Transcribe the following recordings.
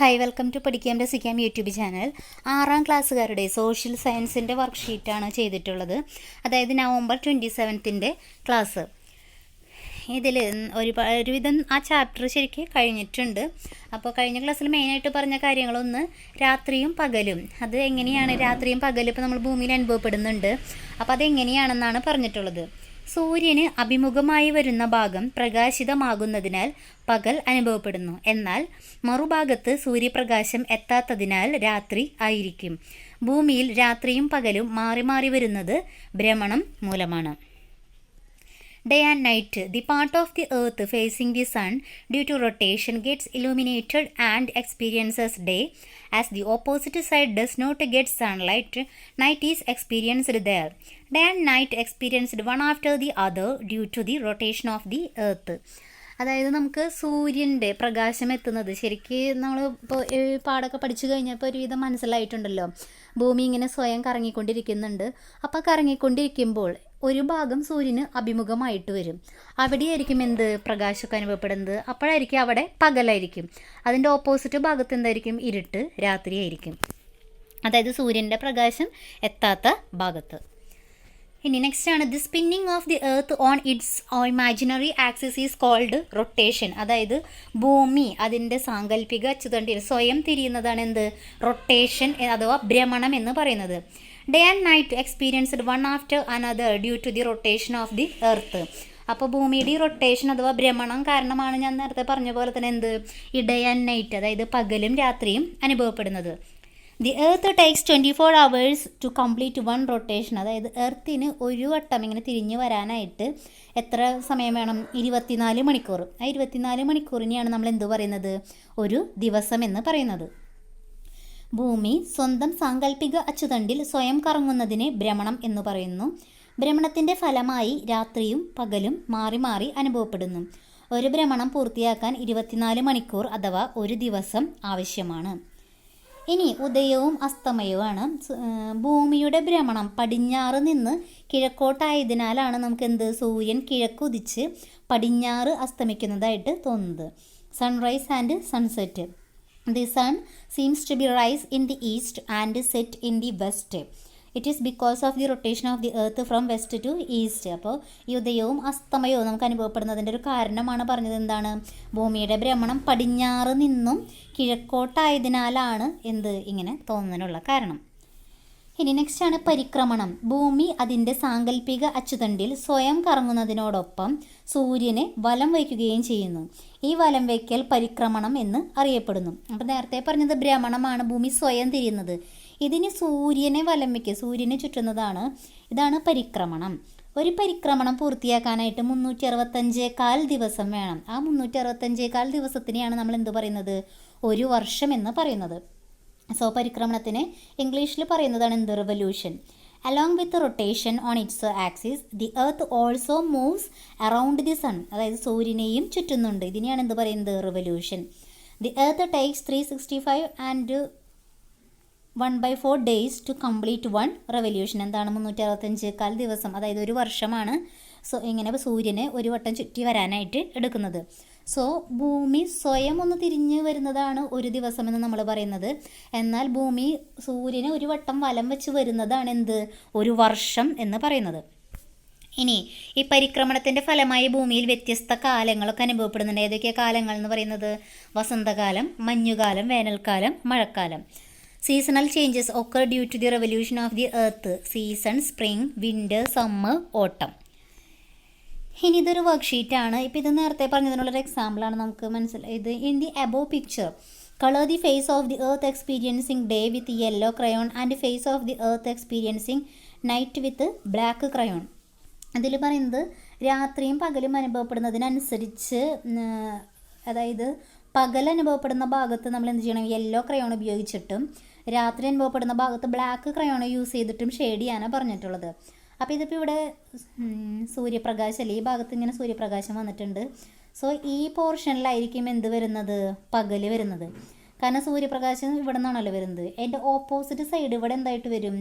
Hi, welcome to പഠിക്കാം രസിക്കാം YouTube channel. 6ാം ക്ലാസ്സുകാരുടെ social സയൻസിൻ്റെ വർക്ക്ഷീറ്റാണ് ചെയ്തിട്ടുള്ളത്. അതായത് നവംബർ 27 ക്ലാസ്. ഇതിൽ ഒരുവിധം ആ ചാപ്റ്റർ ശരിക്കും കഴിഞ്ഞിട്ടുണ്ട്. അപ്പോൾ കഴിഞ്ഞ ക്ലാസ്സിൽ മെയിനായിട്ട് പറഞ്ഞ കാര്യങ്ങളൊന്ന് രാത്രിയും പകലും, അത് എങ്ങനെയാണ് രാത്രിയും പകലും ഇപ്പോൾ നമ്മൾ ഭൂമിയിൽ അനുഭവപ്പെടുന്നുണ്ട്. അപ്പോൾ അതെങ്ങനെയാണെന്നാണ് പറഞ്ഞിട്ടുള്ളത്. സൂര്യന് അഭിമുഖമായി വരുന്ന ഭാഗം പ്രകാശിതമാകുന്നതിനാൽ പകൽ അനുഭവപ്പെടുന്നു. എന്നാൽ മറുഭാഗത്ത് സൂര്യപ്രകാശം എത്താത്തതിനാൽ രാത്രി ആയിരിക്കും. ഭൂമിയിൽ രാത്രിയും പകലും മാറി മാറി വരുന്നത് ഭ്രമണം മൂലമാണ്. Day and night, the part of the earth facing the sun due to rotation gets illuminated and experiences day, as the opposite side does not get sunlight. Night is experienced there. Day and night experienced one after the other due to the rotation of the earth. അതായത് നമുക്ക് സൂര്യൻ്റെ പ്രകാശം എത്തുന്നത് ശരിക്കും നമ്മൾ ഇപ്പോൾ പാടൊക്കെ പഠിച്ചു കഴിഞ്ഞപ്പോൾ ഒരുവിധം മനസ്സിലായിട്ടുണ്ടല്ലോ. ഭൂമി ഇങ്ങനെ സ്വയം കറങ്ങിക്കൊണ്ടിരിക്കുന്നുണ്ട്. അപ്പോൾ കറങ്ങിക്കൊണ്ടിരിക്കുമ്പോൾ ഒരു ഭാഗം സൂര്യന് അഭിമുഖമായിട്ട് വരും. അവിടെയായിരിക്കും എന്ത് പ്രകാശമൊക്കെ അനുഭവപ്പെടുന്നത്. അപ്പോഴായിരിക്കും അവിടെ പകലായിരിക്കും. അതിൻ്റെ ഓപ്പോസിറ്റ് ഭാഗത്ത് എന്തായിരിക്കും? ഇരുട്ട്, രാത്രിയായിരിക്കും. അതായത് സൂര്യൻ്റെ പ്രകാശം എത്താത്ത ഭാഗത്ത്. ഇനി നെക്സ്റ്റ് ആണ് the spinning of the earth on its imaginary axis is called rotation. അതായത് ഭൂമി അതിൻ്റെ സാങ്കല്പിക അച്ചുതണ്ടിൽ സ്വയം തിരിയുന്നതാണ് എന്ത്? റൊട്ടേഷൻ അഥവാ ഭ്രമണം എന്ന് പറയുന്നത്. Day and night experienced one after another due to the rotation of the earth. അപ്പോൾ ഭൂമിയുടെ ഈ റൊട്ടേഷൻ അഥവാ ഭ്രമണം കാരണമാണ് ഞാൻ നേരത്തെ പറഞ്ഞ പോലെ തന്നെ എന്ത്? ഈ ഡേ ആൻഡ് നൈറ്റ്, അതായത് പകലും രാത്രിയും അനുഭവപ്പെടുന്നത്. The earth takes 24 hours to complete one rotation. അതായത് എർത്തിന് ഒരു വട്ടം ഇങ്ങനെ തിരിഞ്ഞ് വരാനായിട്ട് എത്ര സമയം വേണം? 24 മണിക്കൂർ. ആ 24 മണിക്കൂറിനെയാണ് നമ്മൾ എന്ത് പറയുന്നത്? ഒരു ദിവസം എന്ന് പറയുന്നത്. ഭൂമി സ്വന്തം സാങ്കല്പിക അച്ചുതണ്ടിൽ സ്വയം കറങ്ങുന്നതിനെ ഭ്രമണം എന്ന് പറയുന്നു. ഭ്രമണത്തിൻ്റെ ഫലമായി രാത്രിയും പകലും മാറി മാറി അനുഭവപ്പെടുന്നു. ഒരു ഭ്രമണം പൂർത്തിയാക്കാൻ 24 മണിക്കൂർ അഥവാ ഒരു ദിവസം ആവശ്യമാണ്. ഇനി ഉദയവും അസ്തമയവുമാണ്. ഭൂമിയുടെ ഭ്രമണം പടിഞ്ഞാറ് നിന്ന് കിഴക്കോട്ടായതിനാലാണ് നമുക്ക് എന്ത്? സൂര്യൻ കിഴക്കുദിച്ച് പടിഞ്ഞാറ് അസ്തമിക്കുന്നതായിട്ട് തോന്നുന്നത്. Sunrise and sunset. The sun seems to be rise in the east and set in the west. It is because of the rotation of the earth from west to east. അപ്പോൾ ഈ ഉദയവും അസ്തമയവും നമുക്ക് അനുഭവപ്പെടുന്നതിൻ്റെ ഒരു കാരണമാണ് പറഞ്ഞത്. എന്താണ്? ഭൂമിയുടെ ഭ്രമണം പടിഞ്ഞാറ് നിന്നും കിഴക്കോട്ടായതിനാലാണ് എന്ത് ഇങ്ങനെ തോന്നുന്നതിനുള്ള കാരണം. ഇനി നെക്സ്റ്റ് ആണ് പരിക്രമണം. ഭൂമി അതിൻ്റെ സാങ്കല്പിക അച്ചുതണ്ടിൽ സ്വയം കറങ്ങുന്നതിനോടൊപ്പം സൂര്യനെ വലം വയ്ക്കുകയും ചെയ്യുന്നു. ഈ വലം വയ്ക്കൽ പരിക്രമണം എന്ന് അറിയപ്പെടുന്നു. അപ്പോൾ നേരത്തെ പറഞ്ഞത് ഭ്രമണമാണ്, ഭൂമി സ്വയം തിരിയുന്നത്. ഇതിന് സൂര്യനെ വലം വയ്ക്കുക, സൂര്യനെ ചുറ്റുന്നതാണ്, ഇതാണ് പരിക്രമണം. ഒരു പരിക്രമണം പൂർത്തിയാക്കാനായിട്ട് 365 ദിവസം വേണം. ആ 365 ദിവസത്തിനെയാണ് നമ്മൾ എന്ത് പറയുന്നത്? ഒരു വർഷം എന്ന് പറയുന്നത്. സോ പരിക്രമണത്തിന് ഇംഗ്ലീഷിൽ പറയുന്നതാണ് എന്ത്? Revolution. Along with rotation on its axis the earth also moves around the sun. അതായത് സൂര്യനെയും ചുറ്റുന്നുണ്ട്. ഇതിനെയാണ് എന്ത് പറയുന്നത്? Revolution. The earth takes 365 and 1/4 days to complete one revolution. എന്താണ്? 365 ദിവസം, അതായത് ഒരു വർഷമാണ് ഇങ്ങനെ സൂര്യനെ ഒരു വട്ടം ചുറ്റി വരാനായിട്ട് എടുക്കുന്നത്. സോ ഭൂമി സ്വയം ഒന്ന് തിരിഞ്ഞ് വരുന്നതാണ് ഒരു ദിവസം എന്ന് നമ്മൾ പറയുന്നത്. എന്നാൽ ഭൂമി സൂര്യനെ ഒരു വട്ടം വലം വെച്ച് വരുന്നതാണ് എന്ത്? ഒരു വർഷം എന്ന് പറയുന്നത്. ഇനി ഈ പരിക്രമണത്തിൻ്റെ ഫലമായി ഭൂമിയിൽ വ്യത്യസ്ത കാലങ്ങളൊക്കെ അനുഭവപ്പെടുന്നുണ്ട്. ഏതൊക്കെയാണ് കാലങ്ങൾ എന്ന് പറയുന്നത്? വസന്തകാലം, മഞ്ഞുകാലം, വേനൽക്കാലം, മഴക്കാലം. Seasonal changes occur due to the revolution of the earth. Season, spring, winter, summer, ഓട്ടം. ഇനി ഇതൊരു വർക്ക്ഷീറ്റാണ്. ഇപ്പോൾ ഇത് നേരത്തെ പറഞ്ഞതിനുള്ളൊരു എക്സാമ്പിളാണ് നമുക്ക് മനസ്സിലായി. ഇത് in the above picture colour the face of the earth experiencing day with yellow crayon and face of the earth experiencing night with black crayon. അതിൽ പറയുന്നത് രാത്രിയും പകലും അനുഭവപ്പെടുന്നതിനനുസരിച്ച്, അതായത് പകൽ അനുഭവപ്പെടുന്ന ഭാഗത്ത് നമ്മൾ എന്ത് ചെയ്യണം? യെല്ലോ ക്രയോൺ ഉപയോഗിച്ചിട്ടും രാത്രി അനുഭവപ്പെടുന്ന ഭാഗത്ത് ബ്ലാക്ക് ക്രയോൺ യൂസ് ചെയ്തിട്ടും ഷെയ്ഡ് ചെയ്യാനാണ് പറഞ്ഞിട്ടുള്ളത്. അപ്പോൾ ഇതിപ്പോൾ ഇവിടെ സൂര്യപ്രകാശം അല്ലേ, ഈ ഭാഗത്ത് ഇങ്ങനെ സൂര്യപ്രകാശം വന്നിട്ടുണ്ട്. സോ ഈ പോർഷനിലായിരിക്കും എന്ത് വരുന്നത്? പകൽ വരുന്നത്. കാരണം സൂര്യപ്രകാശം ഇവിടെ നിന്നാണല്ലോ വരുന്നത്. അതിൻ്റെ ഓപ്പോസിറ്റ് സൈഡ് ഇവിടെ എന്തായിട്ട് വരും?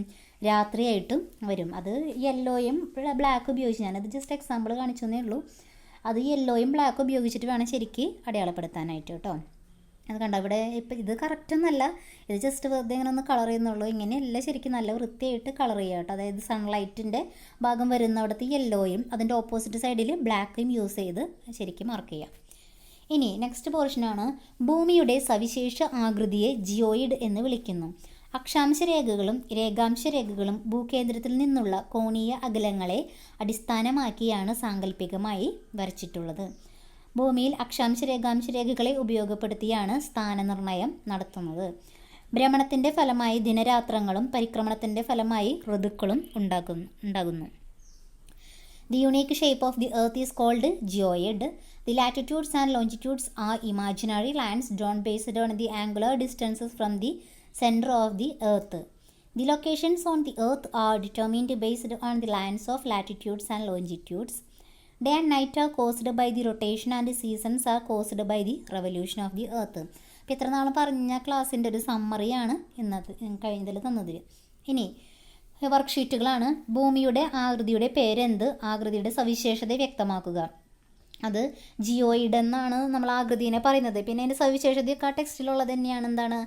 രാത്രിയായിട്ടും വരും. അത് യെല്ലോയും ബ്ലാക്ക് ഉപയോഗിച്ച്, ഞാനത് ജസ്റ്റ് എക്സാമ്പിൾ കാണിച്ചെന്നേ ഉള്ളൂ. അത് യെല്ലോയും ബ്ലാക്കും ഉപയോഗിച്ചിട്ട് വേണം ശരിക്ക് അടയാളപ്പെടുത്താനായിട്ട് കേട്ടോ. അത് കണ്ട ഇവിടെ ഇപ്പം ഇത് കറക്റ്റൊന്നല്ല, ഇത് ജസ്റ്റ് വെറുതെ ഇങ്ങനെ ഒന്ന് കളർ ചെയ്യുന്നുള്ളൂ. ഇങ്ങനെയല്ല, ശരിക്കും നല്ല വൃത്തിയായിട്ട് കളർ ചെയ്യുക കേട്ടോ. അതായത് സൺലൈറ്റിൻ്റെ ഭാഗം വരുന്നിടത്ത് യെല്ലോയും അതിൻ്റെ ഓപ്പോസിറ്റ് സൈഡിൽ ബ്ലാക്കും യൂസ് ചെയ്ത് ശരിക്കും മാർക്ക് ചെയ്യാം. ഇനി നെക്സ്റ്റ് പോർഷനാണ് ഭൂമിയുടെ സവിശേഷ ആകൃതിയെ ജിയോയിഡ് എന്ന് വിളിക്കുന്നു. അക്ഷാംശ രേഖകളും രേഖാംശ രേഖകളും ഭൂകേന്ദ്രത്തിൽ നിന്നുള്ള കോണീയ അകലങ്ങളെ അടിസ്ഥാനമാക്കിയാണ് സാങ്കല്പികമായി വരച്ചിട്ടുള്ളത്. ഭൂമിയിൽ അക്ഷാംശ രേഖാംശ രേഖകളെ ഉപയോഗപ്പെടുത്തിയാണ് സ്ഥാനനിർണയം നടത്തുന്നത്. ഭ്രമണത്തിൻ്റെ ഫലമായി ദിനരാത്രങ്ങളും പരിക്രമണത്തിൻ്റെ ഫലമായി ഋതുക്കളും ഉണ്ടാകുന്നു. The unique shape of the earth is called geoid. The latitudes and longitudes are imaginary lines drawn based on the angular distances from the center of the earth. The locations on the earth are determined based on the lines of latitudes and longitudes. Day and night are caused by the rotation and the seasons are caused by the revolution of the earth. അപ്പോൾ ഇത്ര നാൾ പറഞ്ഞ ക്ലാസ്സിൻ്റെ ഒരു സമ്മറിയാണ് ഇന്നത്തെ കഴിഞ്ഞതിൽ തന്നതിൽ. ഇനി വർക്ക്ഷീറ്റുകളാണ്. ഭൂമിയുടെ ആകൃതിയുടെ പേരെന്ത്, ആകൃതിയുടെ സവിശേഷത വ്യക്തമാക്കുക. അത് ജിയോയിഡ് എന്നാണ് നമ്മൾ ആകൃതിനെ പറയുന്നത്. പിന്നെ അതിൻ്റെ സവിശേഷതയൊക്കെ ആ ടെക്സ്റ്റിലുള്ളത് തന്നെയാണ്. എന്താണ്?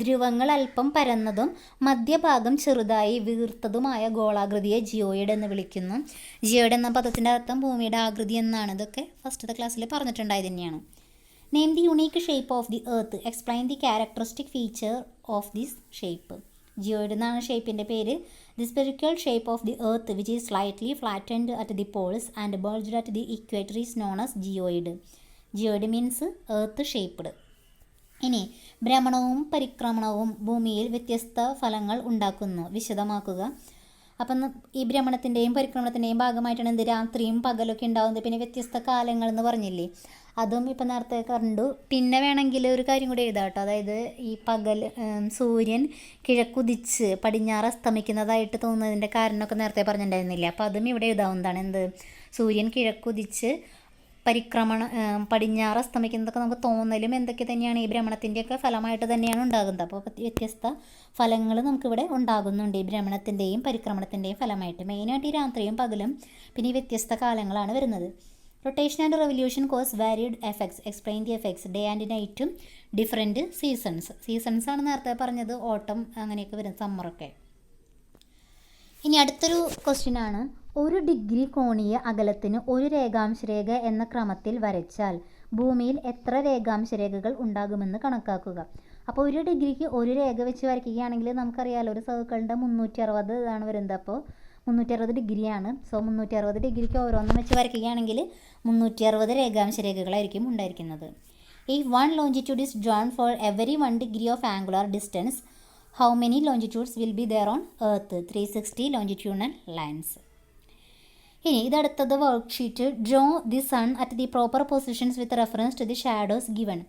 ധ്രുവങ്ങൾ അല്പം പരന്നതും മധ്യഭാഗം ചെറുതായി വീർത്തതുമായ ഗോളാകൃതിയെ ജിയോയിഡ് എന്ന് വിളിക്കുന്നു. ജിയോയിഡ് എന്ന പദത്തിൻ്റെ അർത്ഥം ഭൂമിയുടെ ആകൃതി എന്നാണ്. ഇതൊക്കെ ഫസ്റ്റത്തെ ക്ലാസ്സിൽ പറഞ്ഞിട്ടുണ്ടായത് തന്നെയാണ്. Name the unique shape of the earth, explain the characteristic feature of this shape. Geoid എന്നാണ് ഷേപ്പിൻ്റെ പേര്. The spherical shape of the earth which is slightly flattened at the Paul's and bulged at the equator is known as geoid. Geoid means earth shaped. ഇനി ഭ്രമണവും പരിക്രമണവും ഭൂമിയിൽ വ്യത്യസ്ത ഫലങ്ങൾ ഉണ്ടാക്കുന്നു. വിശദമാക്കുക. അപ്പം ഈ ഭ്രമണത്തിൻ്റെയും പരിക്രമണത്തിൻ്റെയും ഭാഗമായിട്ടാണ് എന്ത് രാത്രിയും പകലൊക്കെ ഉണ്ടാകുന്നത്. പിന്നെ വ്യത്യസ്ത കാലങ്ങൾ എന്ന് പറഞ്ഞില്ലേ, അതും ഇപ്പം നേരത്തെ കണ്ടു. പിന്നെ വേണമെങ്കിൽ ഒരു കാര്യം കൂടി എഴുതാം കേട്ടോ. അതായത് ഈ സൂര്യൻ കിഴക്കുദിച്ച് പടിഞ്ഞാറ് അസ്തമിക്കുന്നതായിട്ട് തോന്നുന്നതിൻ്റെ കാരണമൊക്കെ നേരത്തെ പറഞ്ഞിട്ടുണ്ടായിരുന്നില്ല. അപ്പോൾ അതും ഇവിടെ എഴുതാവുന്നതാണ്. എന്ത്? സൂര്യൻ കിഴക്കുദിച്ച് പടിഞ്ഞാറ് അസ്തമിക്കുന്നതൊക്കെ നമുക്ക് തോന്നലും എന്തൊക്കെ തന്നെയാണ് ഈ ഭ്രമണത്തിൻ്റെയൊക്കെ ഫലമായിട്ട് തന്നെയാണ് ഉണ്ടാകുന്നത്. അപ്പോൾ വ്യത്യസ്ത ഫലങ്ങൾ നമുക്കിവിടെ ഉണ്ടാകുന്നുണ്ട് ഈ ഭ്രമണത്തിൻ്റെയും പരിക്രമണത്തിൻ്റെയും ഫലമായിട്ട്. മെയിനായിട്ട് ഈ രാത്രിയും പകലും പിന്നെ ഈ വ്യത്യസ്ത കാലങ്ങളാണ് വരുന്നത്. Rotation and revolution cause varied effects, explain the effects. Day and നൈറ്റും ഡിഫറെൻറ്റ് സീസൺസാണ് നേരത്തെ പറഞ്ഞത്. ഓട്ടം അങ്ങനെയൊക്കെ വരും, സമ്മറൊക്കെ. ഇനി അടുത്തൊരു ക്വസ്റ്റ്യനാണ്, ഒരു ഡിഗ്രി കോണീയ അകലത്തിന് ഒരു രേഖാംശരേഖ എന്ന ക്രമത്തിൽ വരച്ചാൽ ഭൂമിയിൽ എത്ര രേഖാംശരേഖകൾ ഉണ്ടാകുമെന്ന് കണക്കാക്കുക. അപ്പോൾ ഒരു ഡിഗ്രിക്ക് ഒരു രേഖ വെച്ച് വരയ്ക്കുകയാണെങ്കിൽ നമുക്കറിയാമല്ലോ ഒരു സർക്കിളിൻ്റെ 360 ഇതാണ് വരുന്നത്. അപ്പോൾ 360 ഡിഗ്രിയാണ്. സോ 360 ഡിഗ്രിക്ക് ഓരോന്നും വെച്ച് വരയ്ക്കുകയാണെങ്കിൽ 360 രേഖാംശരേഖകളായിരിക്കും ഉണ്ടായിരിക്കുന്നത്. If one longitude is drawn for every 1 degree of angular distance, how many longitudes will be there on Earth? 360 longitudinal lines. ഇനി ഇതടുത്തത് worksheet. Draw the sun at the proper positions with reference to the shadows given.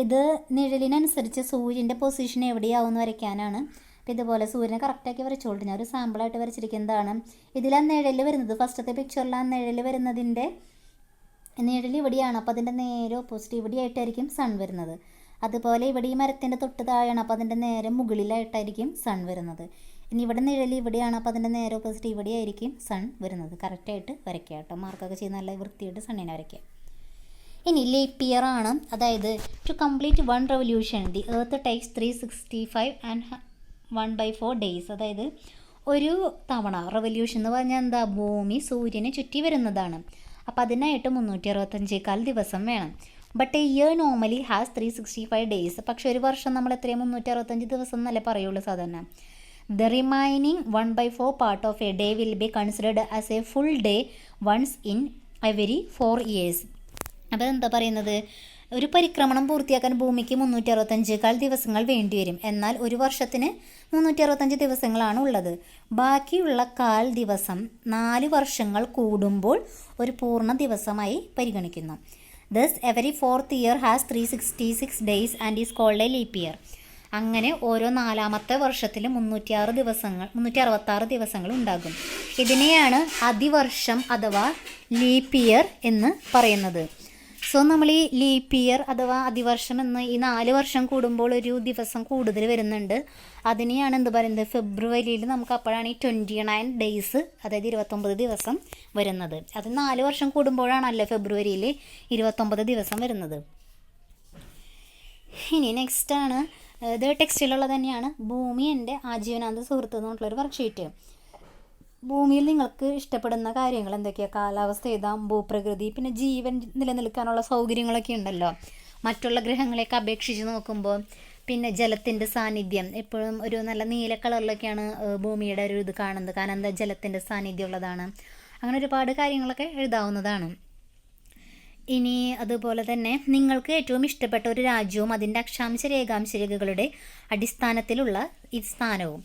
ഇത് നിഴലിനനുസരിച്ച് സൂര്യൻ്റെ position എവിടെയാവുമെന്ന് വരയ്ക്കാനാണ്. അപ്പോൾ ഇതുപോലെ സൂര്യനെ കറക്റ്റാക്കി വരച്ചോളൂ. ഞാൻ ഒരു സാമ്പിളായിട്ട് വരച്ചിരിക്കുന്നതാണ്. ഇതിൽ ആ നിഴൽ വരുന്നത് ഫസ്റ്റത്തെ പിക്ചറിൽ ആ നിഴൽ വരുന്നതിൻ്റെ നിഴൽ ഇവിടെയാണ്. അപ്പോൾ അതിൻ്റെ നേരെ ഓപ്പോസിറ്റ് ഇവിടെയായിട്ടായിരിക്കും സൺ വരുന്നത്. അതുപോലെ ഇവിടെ ഈ മരത്തിൻ്റെ തൊട്ട് താഴെയാണ്. അപ്പോൾ അതിൻ്റെ നേരെ മുകളിലായിട്ടായിരിക്കും സൺ വരുന്നത്. ഇനി ഇവിടെ നിഴൽ ഇവിടെയാണ്. അപ്പോൾ അതിൻ്റെ നേരെ ഓപ്പോസിറ്റ് ഇവിടെയായിരിക്കും സൺ വരുന്നത്. കറക്റ്റായിട്ട് വരയ്ക്കുക കേട്ടോ. മാർക്കൊക്കെ ചെയ്ത് നല്ല വൃത്തിയായിട്ട് സണ്ണിനെ വരയ്ക്കുക. ഇനി ലീപ്പ് ഇയർ ആണ്. അതായത് to complete 1 revolution the earth takes 365 and 1/4 days. അതായത് ഒരു തവണ റെവല്യൂഷൻ എന്ന് പറഞ്ഞാൽ എന്താ, ഭൂമി സൂര്യനെ ചുറ്റി വരുന്നതാണ്. അപ്പോൾ അതിനായിട്ട് 365 ദിവസം വേണം. But A year normally has 365 days. പക്ഷേ ഒരു വർഷം നമ്മൾ എത്രയും 365 ദിവസം എന്നല്ലേ പറയുള്ളൂ സാധാരണ. The remaining 1/4 part of a day will be considered as a full day once in every 4 years. അപ്പോൾ എന്താ പറയുന്നത്, ഒരു പരിക്രമണം പൂർത്തിയാക്കാൻ ഭൂമിക്ക് 365 ദിവസങ്ങൾ വേണ്ടിവരും. എന്നാൽ ഒരു വർഷത്തിന് 365 ദിവസങ്ങളാണ് ഉള്ളത്. ബാക്കിയുള്ള 1/4 ദിവസം 4 വർഷങ്ങൾ കൂടുമ്പോൾ ഒരു പൂർണ്ണ ദിവസമായി പരിഗണിക്കുന്നു. Thus every 4th year has 366 days and is called a leap year. അങ്ങനെ ഓരോ 4ാമത്തെ വർഷത്തിൽ 366 ദിവസങ്ങൾ ഉണ്ടാകും. ഇതിനെയാണ് അതിവർഷം അഥവാ ലീപ്പ് ഇയർ എന്ന് പറയുന്നത്. സോ നമ്മൾ ഈ ലീപ്പ് ഇയർ അഥവാ അതിവർഷം എന്ന് ഈ 4 വർഷം കൂടുമ്പോൾ ഒരു ദിവസം കൂടുതൽ വരുന്നുണ്ട്. അതിനെയാണ് എന്ത് പറയുന്നത്, ഫെബ്രുവരിയിൽ നമുക്ക് അപ്പോഴാണ് ഈ 29 ഡേയ്സ് അതായത് 29 ദിവസം വരുന്നത്. അത് 4 വർഷം കൂടുമ്പോഴാണല്ലോ ഫെബ്രുവരിയിൽ 29 ദിവസം വരുന്നത്. ഇനി നെക്സ്റ്റാണ്, ഇത് ടെക്സ്റ്റിലുള്ളത് തന്നെയാണ്, ഭൂമി എൻ്റെ ആജീവനാന്ത സുഹൃത്ത് എന്ന് പറഞ്ഞിട്ടുള്ളൊരു വർക്ക്ഷീറ്റ്. ഭൂമിയിൽ നിങ്ങൾക്ക് ഇഷ്ടപ്പെടുന്ന കാര്യങ്ങൾ എന്തൊക്കെയാണ്? കാലാവസ്ഥ ഏതാം, ഭൂപ്രകൃതി, പിന്നെ ജീവൻ നിലനിൽക്കാനുള്ള സൗകര്യങ്ങളൊക്കെ ഉണ്ടല്ലോ മറ്റുള്ള ഗ്രഹങ്ങളെയൊക്കെ അപേക്ഷിച്ച് നോക്കുമ്പോൾ. പിന്നെ ജലത്തിൻ്റെ സാന്നിധ്യം, എപ്പോഴും ഒരു നല്ല നീല കളറിലൊക്കെയാണ് ഭൂമിയുടെ ഒരു ഇത് കാണുന്നത്, കാരണം എന്താ, ജലത്തിൻ്റെ സാന്നിധ്യം ഉള്ളതാണ്. അങ്ങനെ ഒരുപാട് കാര്യങ്ങളൊക്കെ എഴുതാവുന്നതാണ്. ഇനി അതുപോലെ തന്നെ നിങ്ങൾക്ക് ഏറ്റവും ഇഷ്ടപ്പെട്ട ഒരു രാജ്യവും അതിൻ്റെ അക്ഷാംശ രേഖാംശ രേഖകളുടെ അടിസ്ഥാനത്തിലുള്ള ഈ സ്ഥാനവും.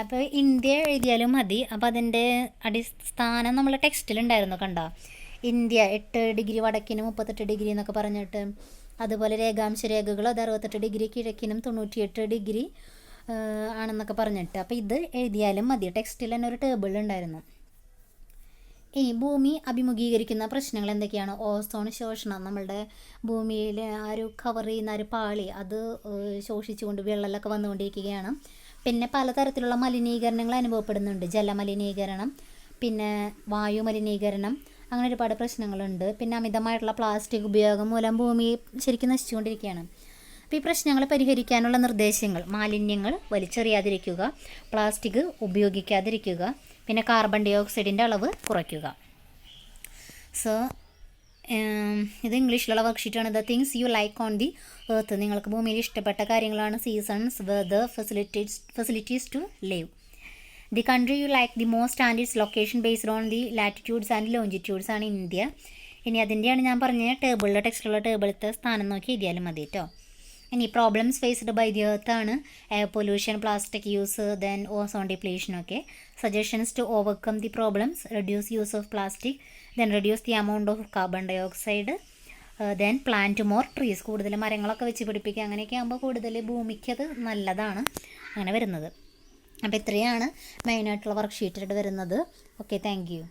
അപ്പോൾ ഇന്ത്യ എഴുതിയാലും മതി. അപ്പോൾ അതിൻ്റെ അടിസ്ഥാനം നമ്മൾ ടെക്സ്റ്റിലുണ്ടായിരുന്നു, കണ്ടോ? ഇന്ത്യ 8 ഡിഗ്രി വടക്കിനും 38 ഡിഗ്രി എന്നൊക്കെ പറഞ്ഞിട്ട്. അതുപോലെ രേഖാംശ രേഖകൾ അത് 68 ഡിഗ്രി കിഴക്കിനും 98 ഡിഗ്രി ആണെന്നൊക്കെ പറഞ്ഞിട്ട്. അപ്പോൾ ഇത് എഴുതിയാലും മതി. ടെക്സ്റ്റിൽ തന്നെ ഒരു ടേബിൾ ഉണ്ടായിരുന്നു. ഇനി ഭൂമി അഭിമുഖീകരിക്കുന്ന പ്രശ്നങ്ങൾ എന്തൊക്കെയാണ്? ഓസോൺ ശോഷണം, നമ്മളുടെ ഭൂമിയിൽ ആ ഒരു കവർ ചെയ്യുന്ന ഒരു പാളി അത് ശോഷിച്ചുകൊണ്ട് വിള്ളലൊക്കെ വന്നുകൊണ്ടിരിക്കുകയാണ്. പിന്നെ പലതരത്തിലുള്ള മലിനീകരണങ്ങൾ അനുഭവപ്പെടുന്നുണ്ട്, ജലമലിനീകരണം, പിന്നെ വായു മലിനീകരണം, അങ്ങനെ ഒരുപാട് പ്രശ്നങ്ങളുണ്ട്. പിന്നെ അമിതമായിട്ടുള്ള പ്ലാസ്റ്റിക് ഉപയോഗം മൂലം ഭൂമി ശരിക്കും നശിച്ചുകൊണ്ടിരിക്കുകയാണ്. അപ്പോൾ ഈ പ്രശ്നങ്ങൾ പരിഹരിക്കാനുള്ള നിർദ്ദേശങ്ങൾ: മാലിന്യങ്ങൾ വലിച്ചെറിയാതിരിക്കുക, പ്ലാസ്റ്റിക് ഉപയോഗിക്കാതിരിക്കുക, പിന്നെ കാർബൺ ഡൈ ഓക്സൈഡിൻ്റെ അളവ് കുറയ്ക്കുക. സോ ഇത് ഇംഗ്ലീഷിലുള്ള വർക്ക്ഷീറ്റാണ്. The things you like on the earth. നിങ്ങൾക്ക് ഭൂമിയിൽ ഇഷ്ടപ്പെട്ട കാര്യങ്ങളാണ്: seasons, weather, facilities to live. The country you like the most and its location based on the latitudes and longitudes ആണ് ഇന്ത്യ. ഇനി അതിൻ്റെയാണ് ഞാൻ പറഞ്ഞ ടേബിളിലെ ടെക്സ്റ്റിലുള്ള ടേബിളത്തെ സ്ഥാനം നോക്കി എഴുതിയാലും മതി കേട്ടോ. ഇനി problems faced by the earth ആണ്: air pollution, plastic use, then ozone depletion ഒക്കെ. Suggestions to overcome the problems: reduce use of plastic, then reduce the amount of carbon dioxide, then plant more trees. കൂടുതൽ മരങ്ങളൊക്കെ വെച്ച് പിടിപ്പിക്കുക. അങ്ങനെയൊക്കെ ആകുമ്പോൾ കൂടുതൽ ഭൂമിക്കത് നല്ലതാണ് അങ്ങനെ വരുന്നത്. അപ്പോൾ ഇത്രയാണ് മെയിനായിട്ടുള്ള വർക്ക്ഷീറ്റായിട്ട് വരുന്നത്. Okay, thank you.